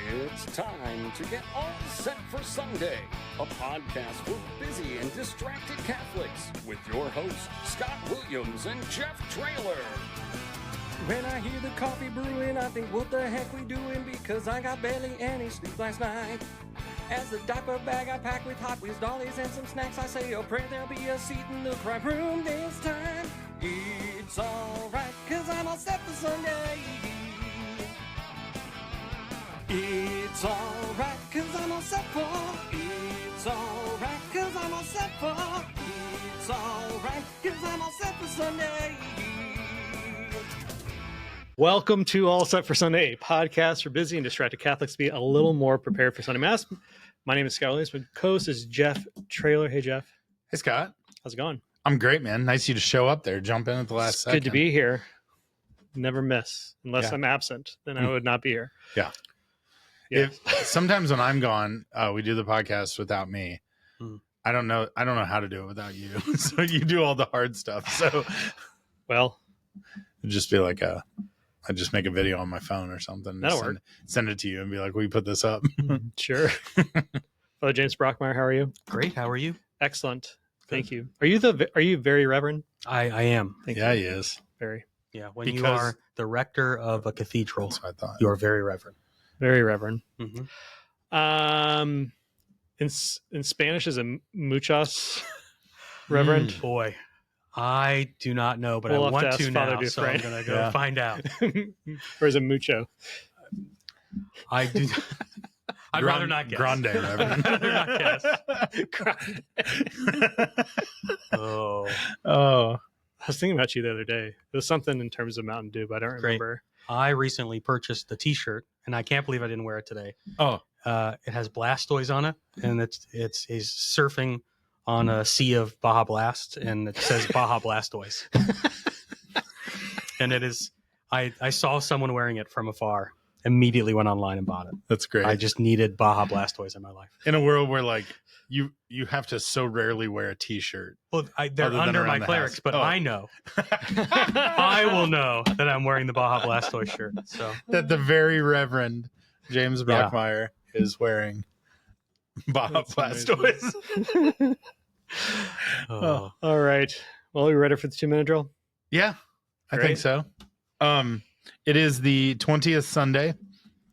It's time to get all set for Sunday, a podcast for busy and distracted Catholics with your hosts, Scott Williams and Jeff Traylor. When I hear the coffee brewing, I think, what the heck we doing? Because I got barely any sleep last night. As the diaper bag I pack with Hot Wheels dollies and some snacks, I say a prayer there'll be a seat in the crime room this time. It's alright, cause I'm all set for Sunday. It's alright, cause I'm all set for. It's alright, cause I'm all set for. It's alright, cause I'm all set for Sunday. Welcome to All Set for Sunday, a podcast for busy and distracted Catholics to be a little more prepared for Sunday Mass. My name is Scott Williams. My co-host is Jeff Traylor. Hey, Jeff. Hey, Scott. How's it going? I'm great, man. Nice of you to show up there, jump in at the last second. Good to be here. Never miss. Unless Yeah. I'm absent, then I would not be here. Yeah. Yeah. Sometimes when I'm gone, we do the podcast without me. Hmm. I don't know how to do it without you. So you do all the hard stuff. So Well, it'd just be like I just make a video on my phone or something. That'll work. Send it to you and be like, will you put this up? sure. Father James Brockmeier, how are you? Great. How are you? Excellent. Thank you. Are you very reverend? I am. Thank Yeah, you. he is. Very, Yeah. When you Because- are the rector of a cathedral, That's what I thought. you are very reverend. very reverend. Mm-hmm. In Spanish is a muchas reverend. Boy, I do not know, but We'll I have want to ask to Father now, so I'm Dufresne. going to go Yeah. find out. Or is it mucho? I do. I'd rather not guess. Grande, Reverend. I'd rather not guess. Oh, Oh, I was thinking about you the other day. It was something in terms of Mountain Dew, but I don't Great. remember. I recently purchased the T-shirt, and I can't believe I didn't wear it today. oh, It has Blastoise on it, and he's surfing on a sea of Baja Blast, and it says Baja Blastoise. And it is. I saw someone wearing it from afar. Immediately went online and bought it. that's great. I just needed Baja Blastoise in my life. In a world where like you have to so rarely wear a T-shirt. Well, they're Other than under around my the clerics, house. but Oh. I know. I will know that I'm wearing the Baja Blastoise shirt. So That the very Reverend James Yeah. Brockmeier is wearing Baja That's Blastoise. oh, All right. Well, are we ready for the 2-minute drill? Yeah, I Great. think so. It is the 20th Sunday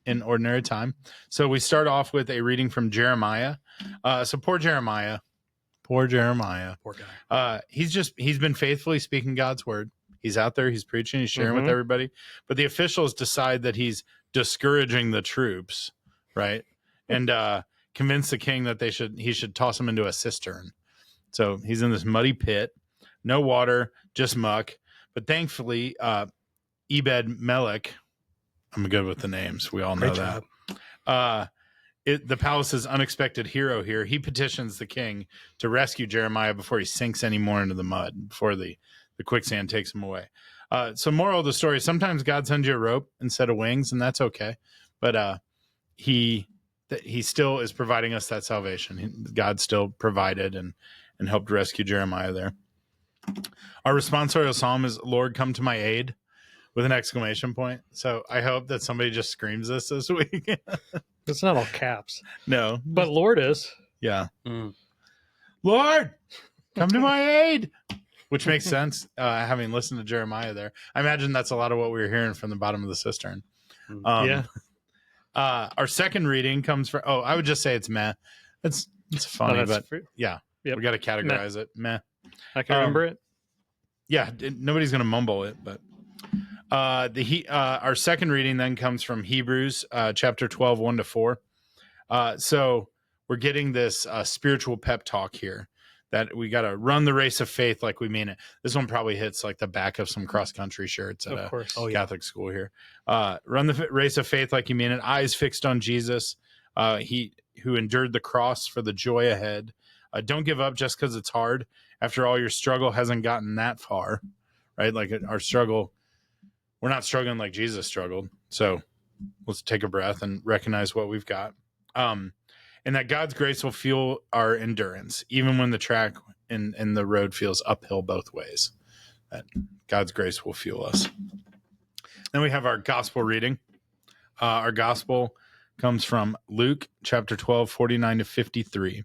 in ordinary time. So we start off with a reading from Jeremiah. So poor Jeremiah. poor guy. He's been faithfully speaking God's word. He's out there, he's preaching, he's sharing with everybody. But the officials decide that he's discouraging the troops, right? And convince the king that he should toss him into a cistern. So he's in this muddy pit, no water, just muck. But thankfully, Ebed Melech, I'm good with the names. We all know Great that. job. The palace's unexpected hero here, he petitions the king to rescue Jeremiah before he sinks any more into the mud, before the quicksand takes him away. So moral of the story, sometimes God sends you a rope instead of wings, and that's okay. But he still is providing us that salvation. God still provided and helped rescue Jeremiah there. Our responsorial psalm is, Lord, come to my aid, with an exclamation point. So I hope that somebody just screams this week. It's not all caps, No, but Lord is. yeah. Mm. Lord, come to my aid, which makes sense. Having listened to Jeremiah there, I imagine that's a lot of what we were hearing from the bottom of the cistern. Yeah. Our second reading comes from, I would just say it's meh. It's funny, but yeah, Yep. we got to categorize it. Meh. I can remember it. Yeah, nobody's going to mumble it, but our second reading then comes from Hebrews chapter 12, 1-4. So we're getting this spiritual pep talk here that we got to run the race of faith like we mean it. This one probably hits like the back of some cross-country shirts at Of course. a Catholic school here. Run the race of faith like you mean it. Eyes fixed on Jesus, he who endured the cross for the joy ahead. Don't give up just because it's hard. After all, your struggle hasn't gotten that far, right? Like our struggle, we're not struggling like Jesus struggled. So let's take a breath and recognize what we've got. And that God's grace will fuel our endurance, even when the track and the road feels uphill both ways. That God's grace will fuel us. Then we have our gospel reading. Our gospel comes from Luke chapter 12, 49 to 53.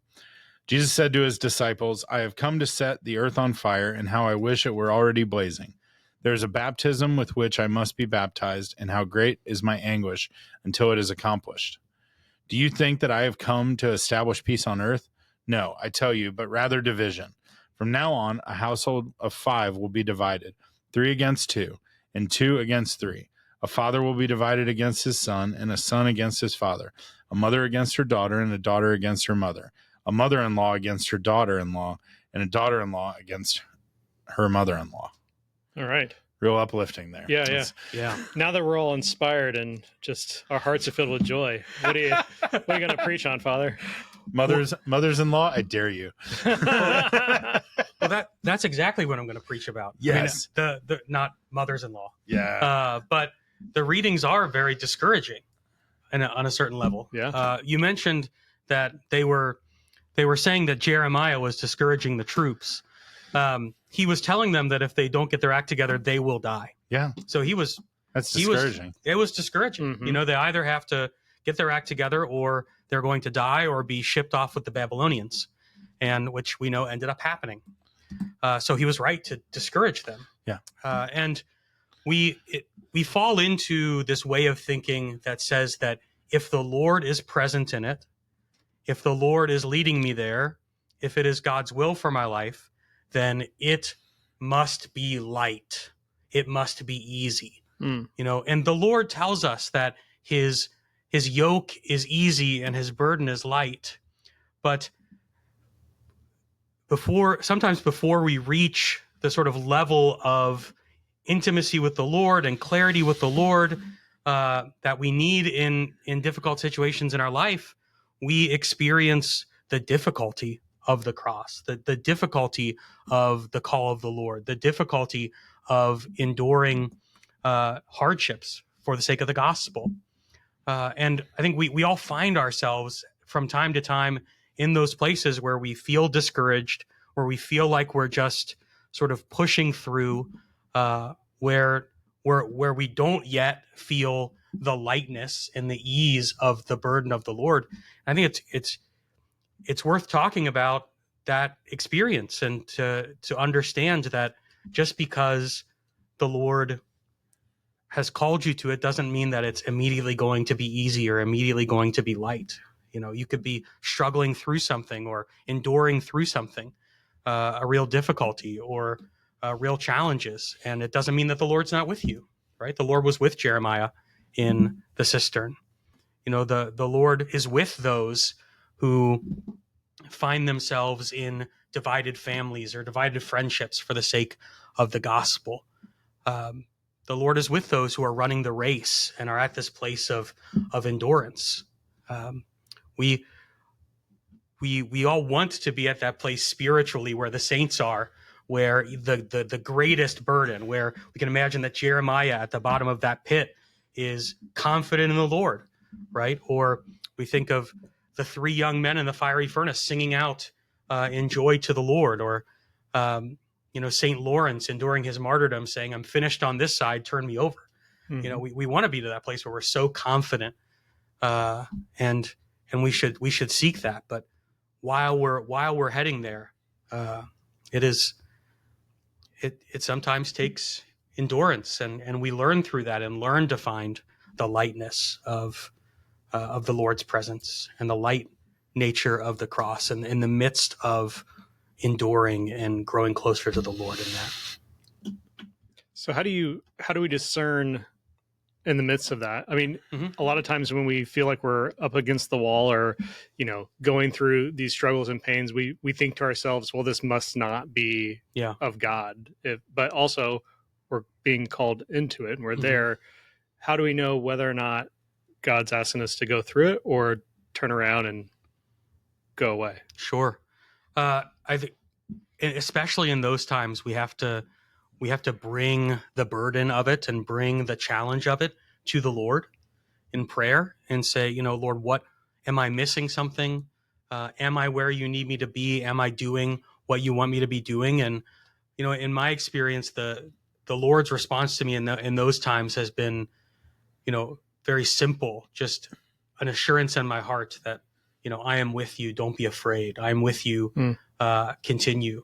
Jesus said to his disciples, I have come to set the earth on fire, and how I wish it were already blazing. There is a baptism with which I must be baptized, and how great is my anguish until it is accomplished. Do you think that I have come to establish peace on earth? No, I tell you, but rather division. From now on, a household of 5 will be divided, 3 against 2, and 2 against 3. A father will be divided against his son, and a son against his father, a mother against her daughter, and a daughter against her mother, a mother-in-law against her daughter-in-law, and a daughter-in-law against her mother-in-law. All right. Real uplifting there. Yeah. Now that we're all inspired and just our hearts are filled with joy, what are you going to preach on, Father? Mothers-in-law, I dare you. Well, that's exactly what I'm going to preach about. Yes. I mean, the not mothers-in-law. Yeah. But the readings are very discouraging on a certain level. Yeah. You mentioned that they were saying that Jeremiah was discouraging the troops. He was telling them that if they don't get their act together, they will die. Yeah. So That's discouraging. It was discouraging. Mm-hmm. They either have to get their act together or they're going to die or be shipped off with the Babylonians, and which we know ended up happening. So he was right to discourage them. Yeah. And we fall into this way of thinking that says that if the Lord is present in it, if the Lord is leading me there, if it is God's will for my life, then it must be light. It must be easy. And the Lord tells us that his yoke is easy and his burden is light. But sometimes before we reach the sort of level of intimacy with the Lord and clarity with the Lord that we need in difficult situations in our life, we experience the difficulty of the cross, the difficulty of the call of the Lord, the difficulty of enduring hardships for the sake of the gospel. And I think we all find ourselves from time to time in those places where we feel discouraged, where we feel like we're just sort of pushing through, where we don't yet feel the lightness and the ease of the burden of the Lord. I think it's worth talking about that experience and to understand that just because the Lord has called you to it doesn't mean that it's immediately going to be easy or immediately going to be light. You could be struggling through something or enduring through something, a real difficulty or real challenges. And it doesn't mean that the Lord's not with you, right? The Lord was with Jeremiah in the cistern. The Lord is with those who find themselves in divided families or divided friendships for the sake of the gospel. The Lord is with those who are running the race and are at this place of endurance. We all want to be at that place spiritually where the saints are, where the greatest burden, where we can imagine that Jeremiah at the bottom of that pit is confident in the Lord, right? Or we think of the 3 young men in the fiery furnace singing out in joy to the Lord, or St. Lawrence enduring his martyrdom saying, I'm finished on this side, turn me over. Mm-hmm. We want to be to that place where we're so confident, and we should seek that. But while we're heading there, it sometimes takes endurance, and we learn through that and learn to find the lightness of the Lord's presence and the light nature of the cross, and in the midst of enduring and growing closer to the Lord in that. So how do we discern in the midst of that? I mean, Mm-hmm. a lot of times when we feel like we're up against the wall or, going through these struggles and pains, we think to ourselves, well, this must not be of God. But also we're being called into it and we're Mm-hmm. there. How do we know whether or not God's asking us to go through it or turn around and go away? Sure. I think, especially in those times, we have to bring the burden of it and bring the challenge of it to the Lord in prayer and say, Lord, what am I missing something? Am I where you need me to be? Am I doing what you want me to be doing? And, in my experience, the Lord's response to me in those times has been, very simple. Just an assurance in my heart that, I am with you. Don't be afraid. I am with you. Continue.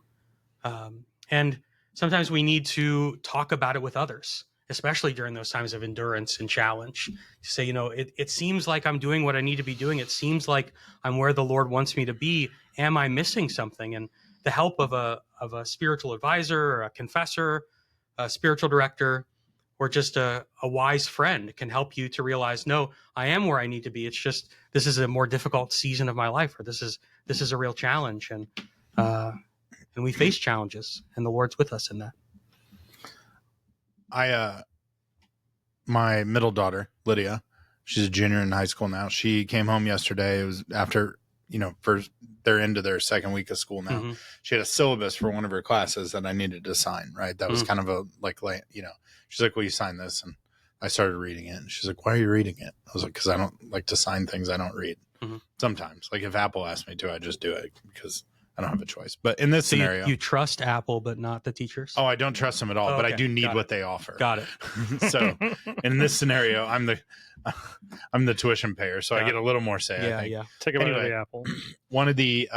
And sometimes we need to talk about it with others, especially during those times of endurance and challenge. To say, it seems like I'm doing what I need to be doing. It seems like I'm where the Lord wants me to be. Am I missing something? And the help of a spiritual advisor, or a confessor, a spiritual director, or just a wise friend can help you to realize, no, I am where I need to be. It's just, this is a more difficult season of my life, or this is a real challenge. And we face challenges, and the Lord's with us in that. My middle daughter, Lydia, she's a junior in high school now. She came home yesterday. It was after, they're into their second week of school now. She had a syllabus for one of her classes that I needed to sign, right? That was kind of a, she's like, will you sign this? And I started reading it. And she's like, why are you reading it? I was like, because I don't like to sign things I don't read. Sometimes. Like if Apple asks me to, I just do it because I don't have a choice. But in this scenario, you trust Apple, but not the teachers? Oh, I don't trust them at all, but I do need what they offer. Got it. So in this scenario, I'm the tuition payer, so I get a little more say. I think. Yeah. Take a bite of the apple. One of the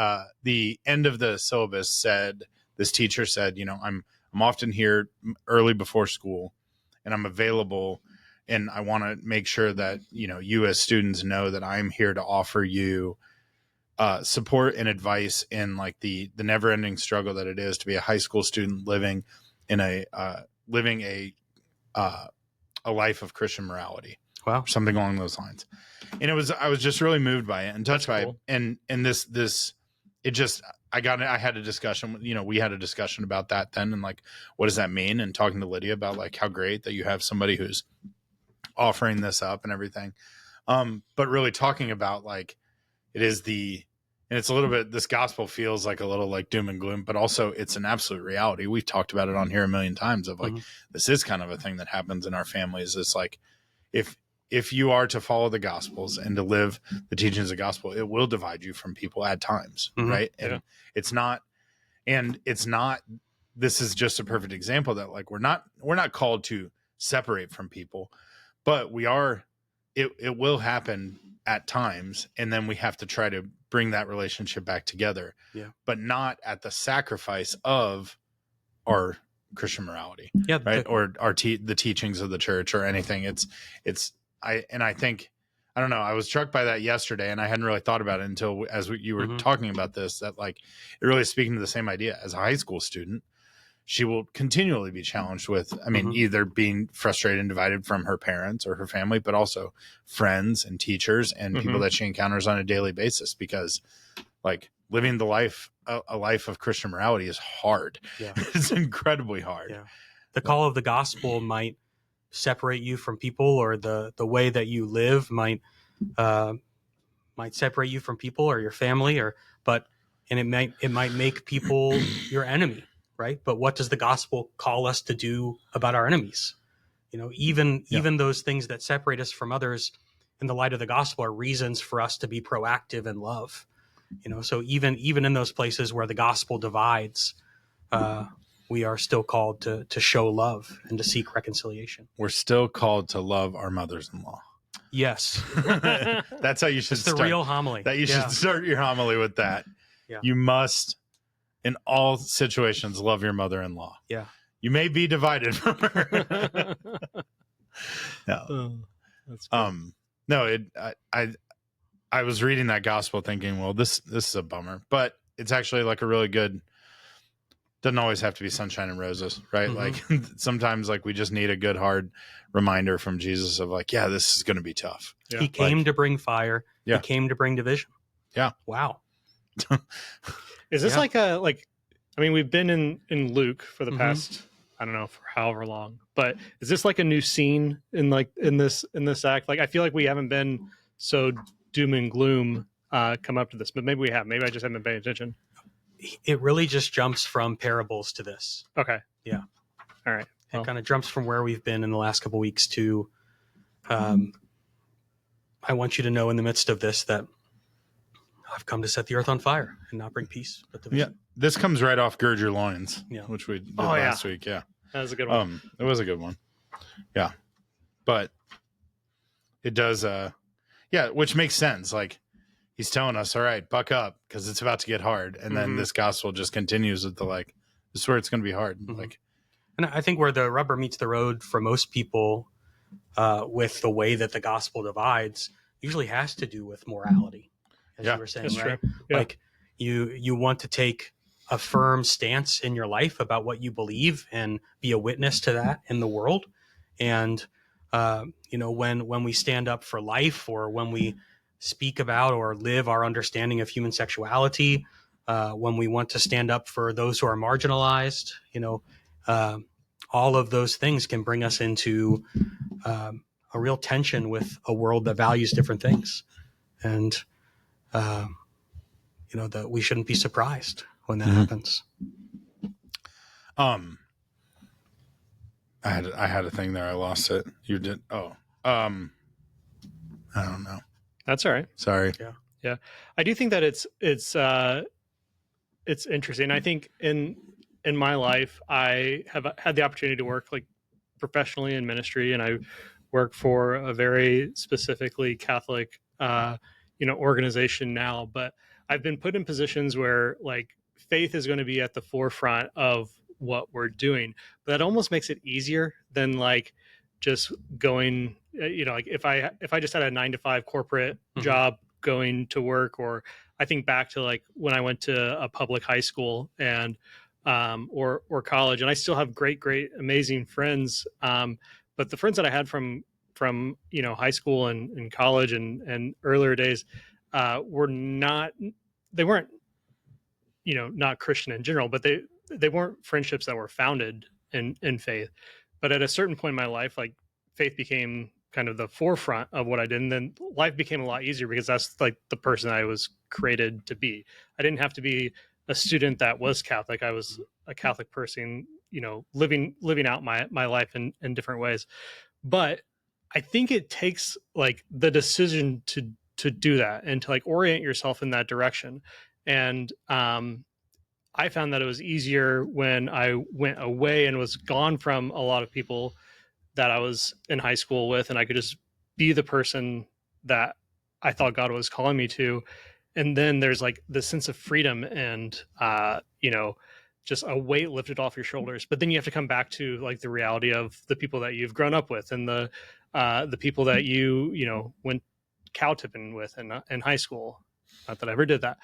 end of the syllabus said, this teacher said, I'm often here early before school, and I'm available, and I want to make sure that you as students know that I'm here to offer you support and advice in like the never-ending struggle that it is to be a high school student living in a life of Christian morality. Wow. Something along those lines. And I was just really moved by it and touched by it. And this, it just, I had a discussion, we had a discussion about that then. And like, what does that mean? And talking to Lydia about like how great that you have somebody who's offering this up and everything. But really talking about like, it is and it's a little bit, this gospel feels like a little like doom and gloom, but also it's an absolute reality. We've talked about it on here a million times of like, this is kind of a thing that happens in our families. It's like, if you are to follow the gospels and to live the teachings of the gospel, it will divide you from people at times. Right. And it's not, this is just a perfect example that like, we're not called to separate from people, but we are, it will happen at times. And then we have to try to bring that relationship back together, but not at the sacrifice of our Christian morality, right? Or the teachings of the church or anything. I think, I don't know. I was struck by that yesterday, and I hadn't really thought about it until you were talking about this, that like, it really is speaking to the same idea. As a high school student, she will continually be challenged with, either being frustrated and divided from her parents or her family, but also friends and teachers and people that she encounters on a daily basis, because like living a life of Christian morality is hard. Yeah. It's incredibly hard. Yeah. The call of the gospel might separate you from people, or the way that you live might separate you from people or your family, and it might make people your enemy. Right. But what does the gospel call us to do about our enemies? Even those things that separate us from others in the light of the gospel are reasons for us to be proactive in love. So even in those places where the gospel divides, we are still called to show love and to seek reconciliation. We're still called to love our mothers-in-law. Yes. That's how you should start. It's the real homily. That you should start your homily with that. Yeah. You must, in all situations, love your mother-in-law. Yeah. You may be divided from her. No. That's good. No, I was reading that gospel thinking, well, this is a bummer, but it's actually like a really good, doesn't always have to be sunshine and roses, right? Like sometimes like we just need a good hard reminder from Jesus of like, yeah, this is going to be tough. Yeah. He came to bring fire. Yeah. He came to bring division. Yeah. Wow. Is this we've been in Luke for the past, I don't know, for however long, but is this like a new scene in this act? Like, I feel like we haven't been so doom and gloom come up to this, but maybe we have. Maybe I just haven't been paying attention. It really just jumps from parables to this. Okay. Yeah. All right. It kind of jumps from where we've been in the last couple of weeks to, I want you to know in the midst of this that I've come to set the earth on fire and not bring peace, but division. Yeah. This comes right off Gird Your Loins, yeah, which we did last week. Yeah. That was a good one. It was a good one. Yeah. But it does, Yeah, which makes sense. Like he's telling us, all right, buck up because it's about to get hard. And then this gospel just continues with the like, this is where it's going to be hard. Like, and I think where the rubber meets the road for most people with the way that the gospel divides usually has to do with morality, as you were saying, right? Yeah. Like you want to take a firm stance in your life about what you believe and be a witness to that in the world. And, when we stand up for life, or when we speak about or live our understanding of human sexuality, when we want to stand up for those who are marginalized, all of those things can bring us into a real tension with a world that values different things. And, that we shouldn't be surprised when that happens. I had a thing there. I lost it. You did. Oh, I don't know. That's all right. Sorry. Yeah. I do think that it's interesting. I think in my life, I have had the opportunity to work like professionally in ministry, and I work for a very specifically Catholic, organization now. But I've been put in positions where like faith is going to be at the forefront of what we're doing. But that almost makes it easier than like just going, like if I just had a 9-to-5 corporate job going to work, or I think back to like when I went to a public high school and or college, and I still have great, amazing friends. But the friends that I had from high school and college and earlier days they weren't not Christian in general, but they weren't friendships that were founded in faith. But at a certain point in my life, like faith became kind of the forefront of what I did. And then life became a lot easier because that's like the person I was created to be. I didn't have to be a student that was Catholic. I was a Catholic person, living out my life in different ways. But I think it takes like the decision to do that and to like orient yourself in that direction. And I found that it was easier when I went away and was gone from a lot of people that I was in high school with, and I could just be the person that I thought God was calling me to. And then there's like the sense of freedom and, just a weight lifted off your shoulders. But then you have to come back to like the reality of the people that you've grown up with and the people that you went cow tipping with in high school. Not that I ever did that.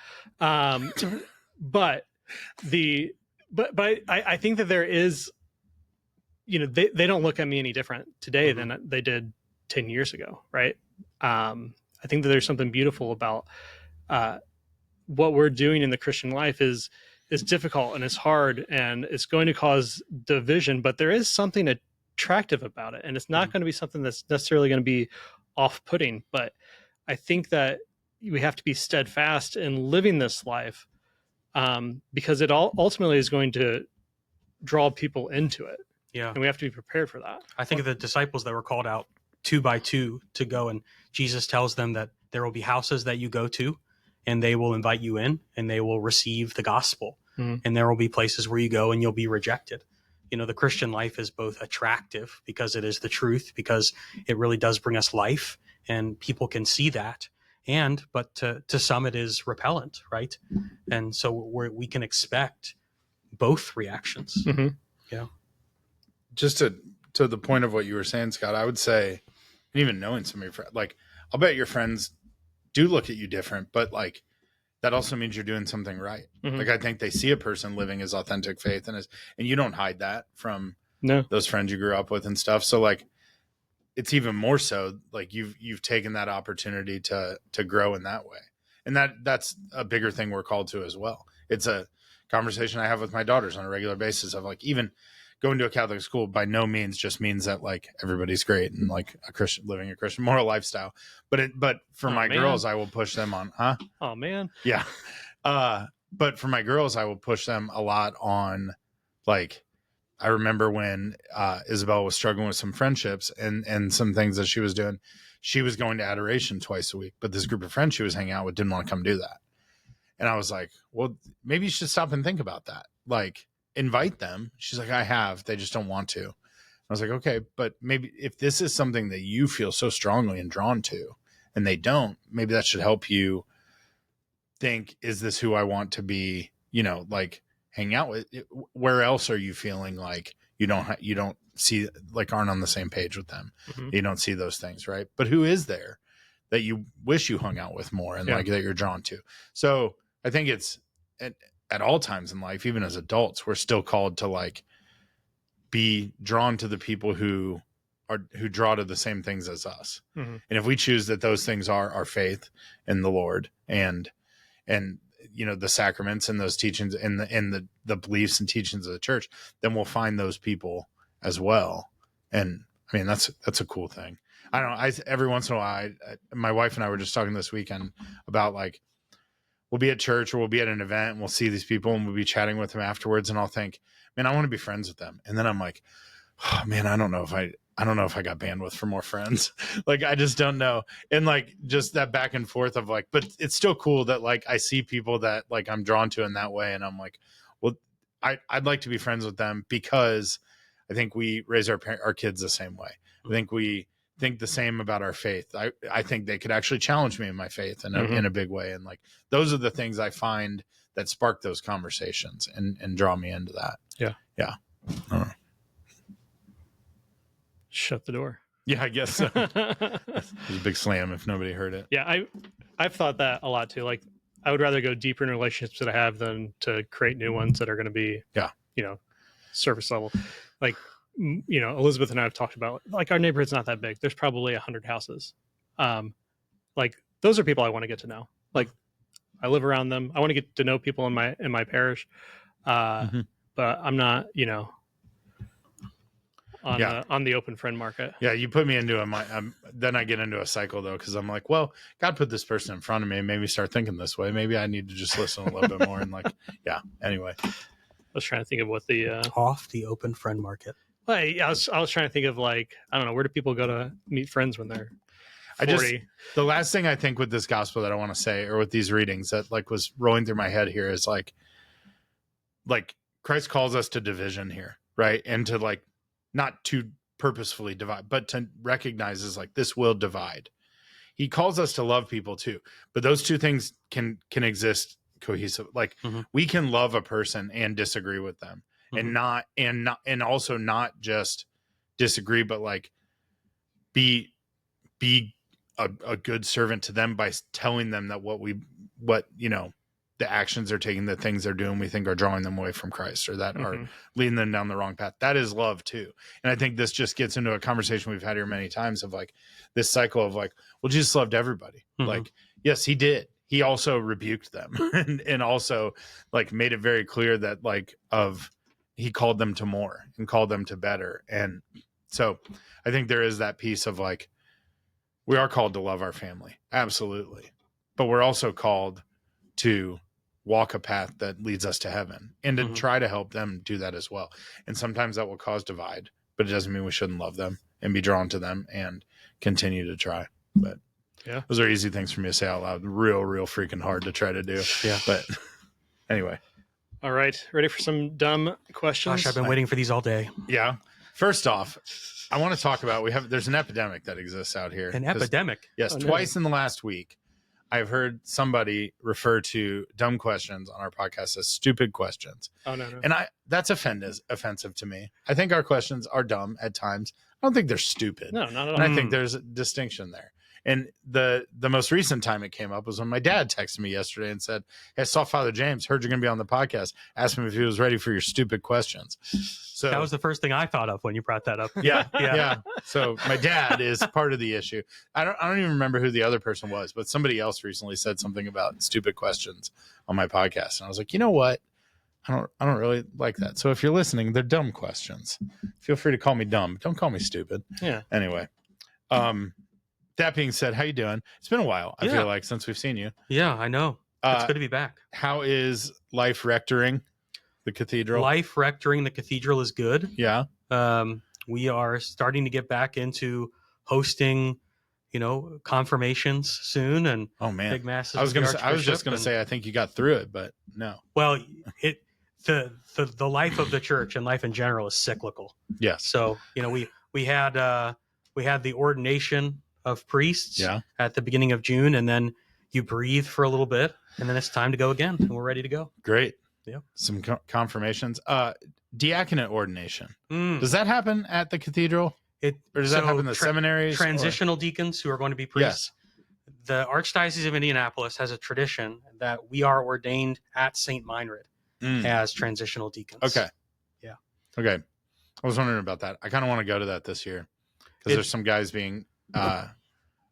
But I think that there is, they don't look at me any different today than they did 10 years ago. Right. I think that there's something beautiful about what we're doing in the Christian life is difficult and it's hard and it's going to cause division, but there is something attractive about it. And it's not going to be something that's necessarily going to be off-putting, but I think that we have to be steadfast in living this life because it ultimately is going to draw people into it. Yeah. And we have to be prepared for that. I think of the disciples that were called out 2 by 2 to go, and Jesus tells them that there will be houses that you go to and they will invite you in and they will receive the gospel. And there will be places where you go and you'll be rejected. The Christian life is both attractive because it is the truth, because it really does bring us life and people can see that. But to some it is repellent, right? And so we can expect both reactions. Yeah. Just to the point of what you were saying, Scott, I would say, and even knowing some of your friends, like I'll bet your friends do look at you different, but like that also means you're doing something right. Like I think they see a person living his authentic faith and you don't hide that from those friends you grew up with and stuff. So like it's even more so like you've taken that opportunity to grow in that way. And that's a bigger thing we're called to as well. It's a conversation I have with my daughters on a regular basis of like, even going to a Catholic school by no means just means that like everybody's great and like a Christian living a Christian moral lifestyle. But for my girls, I will push them on, Oh man. Yeah. But for my girls, I will push them a lot on like, I remember when Isabel was struggling with some friendships and some things that she was doing. She was going to adoration twice a week, but this group of friends she was hanging out with didn't want to come do that. And I was like, well, maybe you should stop and think about that. Like, invite them. She's like, I have. They just don't want to. I was like, okay, but maybe if this is something that you feel so strongly and drawn to, and they don't, maybe that should help you think, is this who I want to be, like hang out with? Where else are you feeling like you don't see, like aren't on the same page with them? Mm-hmm. You don't see those things, right? But who is there that you wish you hung out with more and like that you're drawn to? So I think it's at all times in life, even as adults, we're still called to like be drawn to the people who draw to the same things as us. Mm-hmm. And if we choose that those things are our faith in the Lord and the sacraments and those teachings and the beliefs and teachings of the church, then we'll find those people as well. And I mean, that's a cool thing. I don't know. Every once in a while, my wife and I were just talking this weekend about like, we'll be at church or we'll be at an event and we'll see these people and we'll be chatting with them afterwards. And I'll think, man, I want to be friends with them. And then I'm like, oh man, I don't know if I got bandwidth for more friends. Like, I just don't know. And like, just that back and forth of like, but it's still cool that like, I see people that like I'm drawn to in that way. And I'm like, well, I'd like to be friends with them because I think we raise our kids the same way. I think we think the same about our faith. I think they could actually challenge me in my faith in a big way. And like, those are the things I find that spark those conversations and draw me into that. Yeah. Yeah. Shut the door. Yeah, I guess so. It was a big slam if nobody heard it. Yeah, I've thought that a lot too. Like, I would rather go deeper in relationships that I have than to create new ones that are going to be, surface level. Like, Elizabeth and I have talked about, like, our neighborhood's not that big. There's probably 100 houses. Like, those are people I want to get to know. Like, I live around them. I want to get to know people in my parish. But I'm not, on the open friend market. Yeah, you put me into then I get into a cycle though, because I'm like, well, God put this person in front of me and made me start thinking this way. Maybe I need to just listen a little bit more and like, yeah. Anyway, I was trying to think of what the off the open friend market. Well, yeah, I was trying to think of like, I don't know, where do people go to meet friends when they're 40? The last thing I think with this gospel that I want to say, or with these readings that like was rolling through my head here, is like Christ calls us to division here, right? And to like, not to purposefully divide, but to recognize is like, this will divide. He calls us to love people too, but those two things can exist cohesive. Like we can love a person and disagree with them and also not just disagree, but like be a good servant to them by telling them that what the actions they're taking, the things they're doing, we think are drawing them away from Christ or that are leading them down the wrong path. That is love too. And I think this just gets into a conversation we've had here many times of like this cycle of like, well, Jesus loved everybody. Like, yes, he did. He also rebuked them and also like made it very clear that like he called them to more and called them to better. And so I think there is that piece of like, we are called to love our family. Absolutely. But we're also called to walk a path that leads us to heaven and to try to help them do that as well. And sometimes that will cause divide, but it doesn't mean we shouldn't love them and be drawn to them and continue to try. But yeah, those are easy things for me to say out loud. Real freaking hard to try to do. Yeah. But anyway. All right. Ready for some dumb questions? Gosh, I've been waiting for these all day. Yeah. First off, I want to talk about, there's an epidemic that exists out here. An epidemic? Yes. Twice in the last week, I've heard somebody refer to dumb questions on our podcast as stupid questions. Oh, no. And that's offensive to me. I think our questions are dumb at times. I don't think they're stupid. No, not at all. And I think there's a distinction there. And the most recent time it came up was when my dad texted me yesterday and said, hey, I saw Father James, heard you're going to be on the podcast. Asked him if he was ready for your stupid questions. So that was the first thing I thought of when you brought that up. Yeah. So my dad is part of the issue. I don't even remember who the other person was, but somebody else recently said something about stupid questions on my podcast. And I was like, you know what? I don't really like that. So if you're listening, they're dumb questions. Feel free to call me dumb. Don't call me stupid. Yeah. Anyway, that being said, how you doing? It's been a while, I feel like, since we've seen you. Yeah, I know. It's good to be back. How is life rectoring the cathedral? Life rectoring the cathedral is good. Yeah. We are starting to get back into hosting, confirmations soon and big masses. I was just going to say, I think you got through it, but no. Well, the life of the church and life in general is cyclical. Yes. So, we had the ordination of priests Yeah. at the beginning of June, and then you breathe for a little bit, and then it's time to go again, and we're ready to go. Great. Yeah. Some confirmations. Diaconate ordination. Mm. Does that happen at the cathedral? Or does that happen in the seminaries? Transitional deacons who are going to be priests. Yes. The Archdiocese of Indianapolis has a tradition that we are ordained at St. Meinrad as transitional deacons. Okay. Yeah. Okay. I was wondering about that. I kind of want to go to that this year because there's some guys being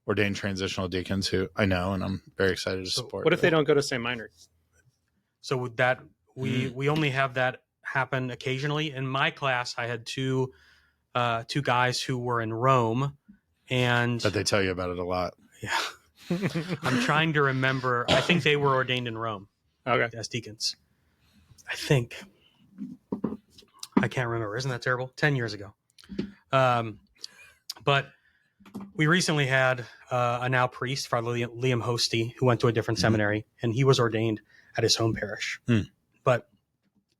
ordained transitional deacons who I know, and I'm very excited to support. What if they don't go to St. Meinrad? So that we only have that happen occasionally. In my class, I had two guys who were in Rome, and but they tell you about it a lot. Yeah. I'm trying to remember. I think they were ordained in Rome. Okay. As deacons. I think. I can't remember. Isn't that terrible? 10 years ago. But we recently had a now priest, Father Liam Hosty, who went to a different seminary, and he was ordained at his home parish. But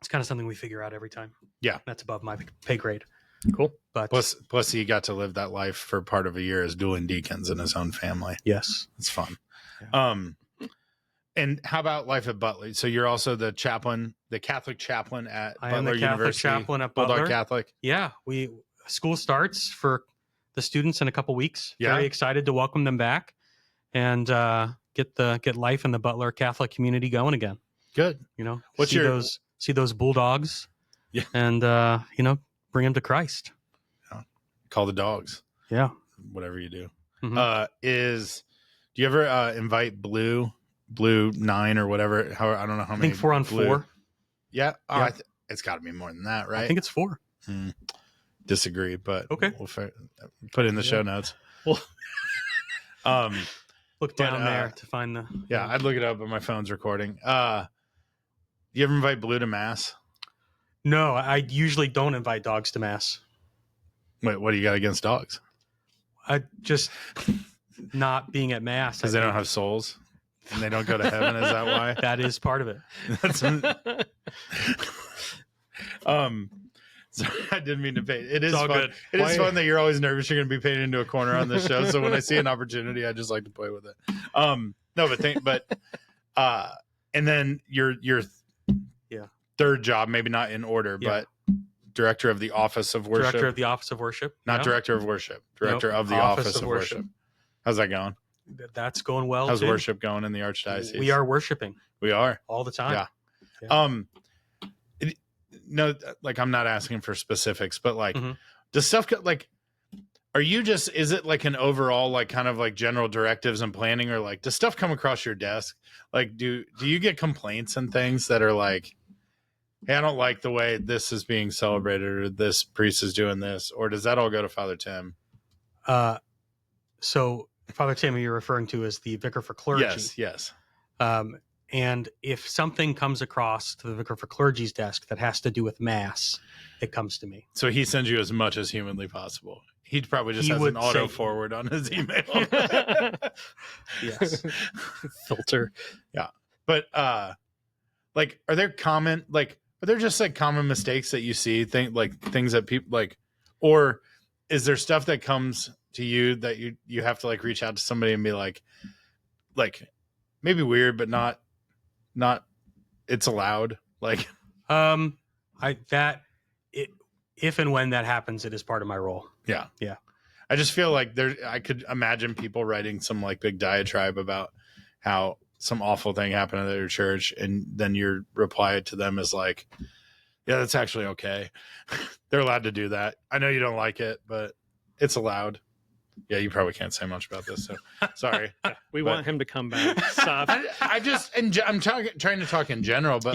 it's kind of something we figure out every time. Yeah. That's above my pay grade. Cool. But plus he got to live that life for part of a year as dueling deacons in his own family. Yes. It's fun. Yeah. And how about life at Butler? So you're also the chaplain, the Catholic chaplain at I Butler am the Catholic University. chaplain at Bulldog Butler. Catholic. Yeah. School starts for the students in a couple weeks. Yeah. Very excited to welcome them back and get life in the Butler Catholic community going again. Good. You know, What's see those Bulldogs. Yeah. And bring them to Christ. Call the dogs. Yeah. Whatever you do. Mm-hmm. Do you ever invite Blue 9 or whatever? I don't know how many. I think 4 on 4. Yeah. Yeah. It's got to be more than that, right? I think it's 4. Disagree, but okay. We'll put it in the show notes. Look down there to find the. Yeah, I'd look it up, but my phone's recording. You ever invite Blue to mass? No, I usually don't invite dogs to mass. Wait, what do you got against dogs? I just not being at mass because they don't have souls and they don't go to heaven. Is that why? That is part of it. So I didn't mean to paint. It is all fun. good. It is fun that you're always nervous you're going to be painted into a corner on this show. So when I see an opportunity, I just like to play with it. And then your third job, maybe not in order, but director of the Office of Worship. Director of the Office of Worship. Not director of worship. Director of the Office of Worship. How's that going? That's going well. How's worship going in the Archdiocese? We are worshiping. We are all the time. Yeah. No, like I'm not asking for specifics, but like, does stuff like, is it like an overall, like kind of like general directives and planning, or like, does stuff come across your desk? Like, do you get complaints and things that are like, hey, I don't like the way this is being celebrated, or this priest is doing this, or does that all go to Father Tim? So Father Tim, you're referring to as the vicar for clergy. Yes. And if something comes across to the vicar for clergy's desk that has to do with mass, it comes to me. So he sends you as much as humanly possible. He probably just has an auto forward on his email. Yes. Filter. Yeah. But like, are there just like common mistakes that you see, things that people like, or is there stuff that comes to you that you have to like reach out to somebody and be like maybe weird, but not it's allowed, like if and when that happens, it is part of my role. Yeah I just feel like I could imagine people writing some like big diatribe about how some awful thing happened at their church, and then your reply to them is like, yeah, that's actually okay. They're allowed to do that. I know you don't like it, but it's allowed. Yeah, you probably can't say much about this, so sorry. We want him to come back. Stop. I'm trying to talk in general, but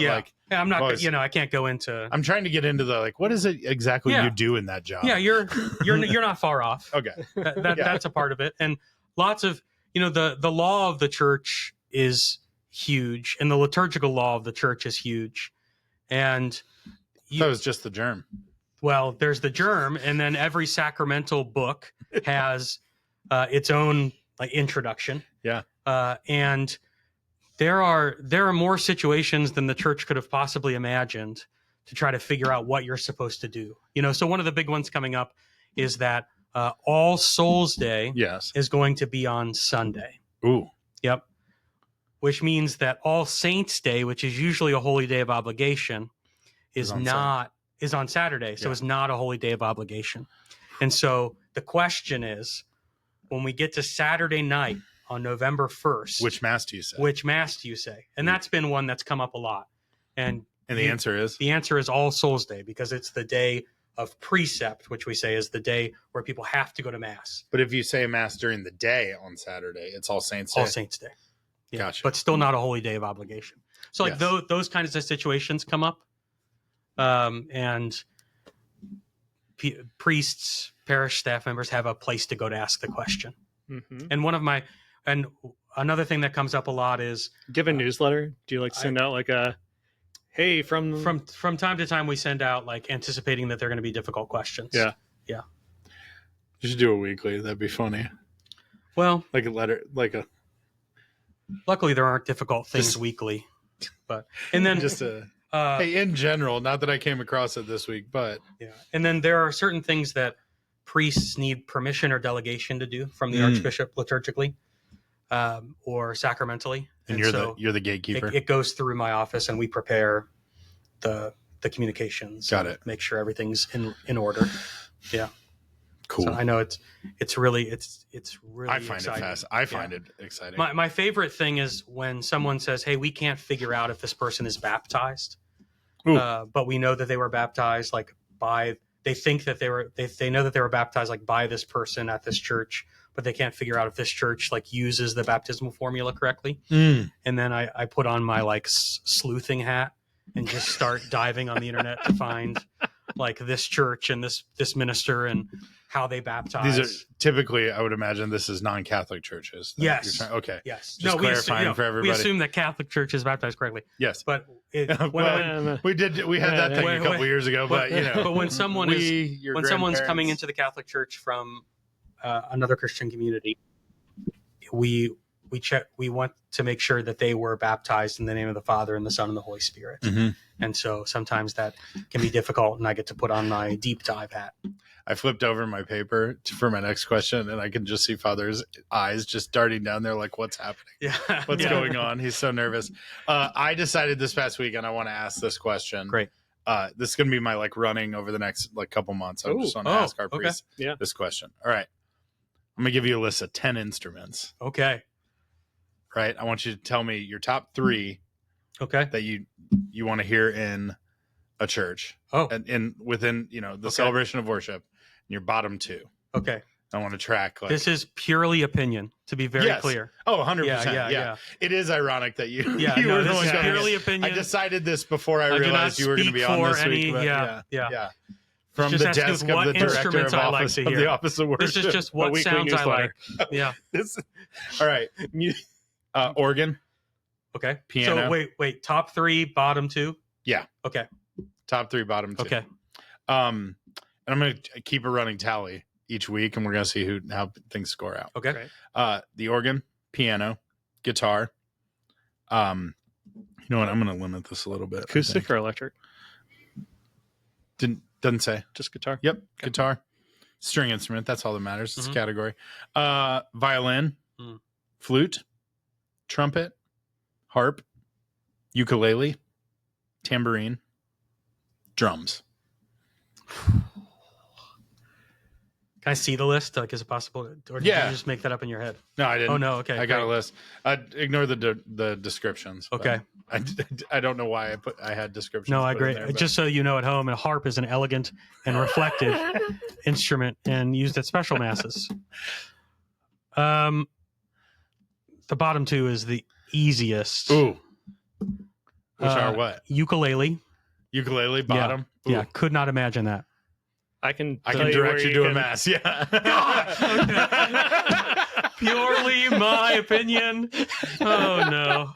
I'm not. I can't go into. I'm trying to get into the like, what is it exactly you do in that job? Yeah, you're not far off. Okay, that's a part of it, and lots of the law of the church is huge, and the liturgical law of the church is huge, and that was just the germ. Well, there's the germ, and then every sacramental book has its own like introduction. Yeah. And there are more situations than the church could have possibly imagined to try to figure out what you're supposed to do. So one of the big ones coming up is that All Souls Day Yes. is going to be on Sunday. Ooh. Yep. Which means that All Saints Day, which is usually a holy day of obligation, is on Saturday. So it's not a holy day of obligation. And so the question is, when we get to Saturday night on November 1st, Which mass do you say? Which mass do you say? And that's been one that's come up a lot. And the answer is? The answer is All Souls Day, because it's the day of precept, which we say is the day where people have to go to mass. But if you say mass during the day on Saturday, it's All Saints Day? All Saints Day. Yeah, Gotcha. But still not a holy day of obligation. So like those kinds of situations come up. And priests, parish staff members have a place to go to ask the question. Mm-hmm. And another thing that comes up a lot is, do you have a newsletter? Do you like send out like a, hey, from time to time we send out like anticipating that they're going to be difficult questions. Yeah. You should do it weekly. That'd be funny. Well, like a letter, luckily there aren't difficult things weekly, but, and then just hey, in general, not that I came across it this week, but yeah. And then there are certain things that priests need permission or delegation to do from the archbishop liturgically, or sacramentally. And you're the gatekeeper. It goes through my office, and we prepare the communications. Got it. Make sure everything's in order. Yeah. Cool. So I know it's really I find exciting. it fast. I find it exciting. My favorite thing is when someone says, "Hey, we can't figure out if this person is baptized, but we know that they were baptized like by." They think that they know that they were baptized like by this person at this church, but they can't figure out if this church like uses the baptismal formula correctly. And then I put on my like sleuthing hat and just start diving on the internet to find like this church and this minister and how they baptize. These are typically, I would imagine, this is non-Catholic churches. Yes. Okay. Yes. Just clarifying for everybody. We assume that Catholic Church is baptized correctly. Yes. But we had that thing a couple years ago, but you know. But when someone's coming into the Catholic Church from another Christian community, we check. We want to make sure that they were baptized in the name of the Father and the Son and the Holy Spirit. And so sometimes that can be difficult, and I get to put on my deep dive hat. I flipped over my paper for my next question, and I can just see Father's eyes just darting down there like, what's happening? Yeah. What's going on? He's so nervous. I decided this past week, and I want to ask this question. Great. This is going to be my like running over the next like couple months. I just want to ask our priest this question. All right. I'm going to give you a list of 10 instruments. Okay. Right. I want you to tell me your top 3 that you want to hear in a church. And within, the celebration of worship. Your bottom 2. Okay. I want to track. This is purely opinion, to be very clear. Oh, 100%. Yeah. It is ironic that you were this is purely opinion. I decided this before I realized you were going to be on this week. But yeah. From the desk of the director of the Office of Worship. This is just what sounds I like. Yeah. All right. Organ. Okay. Piano. So wait. Top 3, bottom 2? Yeah. Okay. Top 3, bottom 2. Okay. And I'm going to keep a running tally each week, and we're going to see how things score out. Okay. The organ, piano, guitar. You know what? I'm going to limit this a little bit. Acoustic or electric? Doesn't say. Just guitar? Yep. Okay. Guitar. String instrument. That's all that matters. It's a category. Violin, flute, trumpet, harp, ukulele, tambourine, drums. Can I see the list? Like, is it possible? Or did you just make that up in your head? No, I didn't. Oh, no. Okay. I got a list. Ignore the descriptions. Okay. I don't know why I had descriptions. No, I agree. Just so you know at home, a harp is an elegant and reflective instrument and used at special masses. The bottom 2 is the easiest. Ooh. Which are what? Ukulele. Ukulele, bottom? Yeah, could not imagine that. I can direct you to a mass. Yeah. Purely my opinion. Oh no.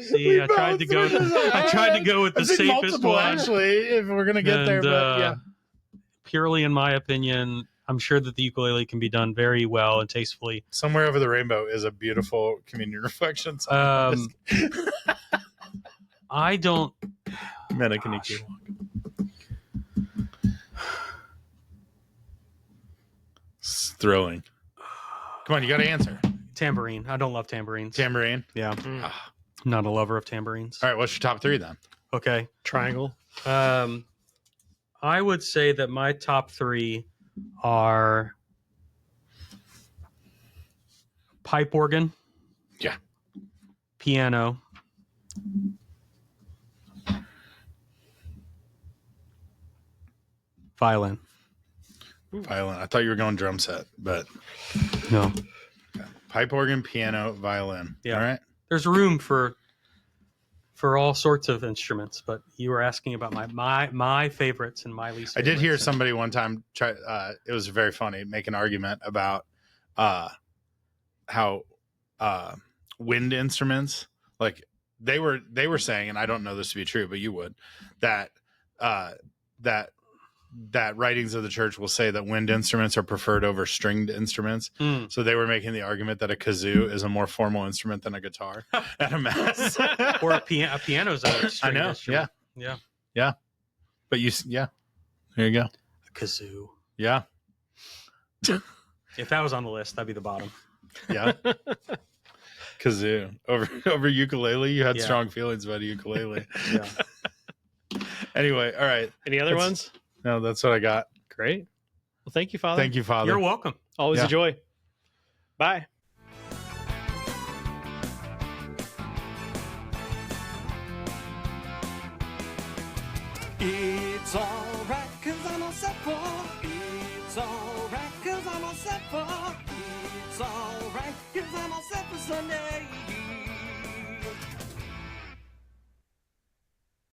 See, I tried to go with the safest one. Actually, if we're gonna get there, but yeah. Purely in my opinion, I'm sure that the ukulele can be done very well and tastefully. Somewhere Over the Rainbow is a beautiful communion reflection song. I don't. Metakaniki. thrilling. Come on, you got to answer. Tambourine. I don't love tambourines. Tambourine. Yeah. Ah. Not a lover of tambourines. All right, what's your top 3 then? Okay. Triangle. I would say that my top 3 are pipe organ. Yeah. Piano. Violin. Violin. I thought you were going drum set, but No. okay. Pipe organ, piano, violin. Yeah. All right. There's room for all sorts of instruments, but you were asking about my favorites and my least I favorites. did hear somebody one time try. It was very funny. Make an argument about how wind instruments, like they were saying, and I don't know this to be true, but you would, that writings of the church will say that wind instruments are preferred over stringed instruments. So they were making the argument that a kazoo is a more formal instrument than a guitar at a mass. Or a piano's a stringed I know. instrument. Yeah. But there you go. A kazoo. Yeah. If that was on the list, that'd be the bottom. Yeah. Kazoo over ukulele. You had Yeah. strong feelings about a ukulele. Yeah. Anyway, all right. Any other ones? No, that's what I got. Great. Well, thank you, Father. Thank you, Father. You're welcome. Always Yeah. a joy. Bye. It's alright, cause I'm all set for. It's alright, cause I'm all set for. It's alright, cause I'm all set for Sunday.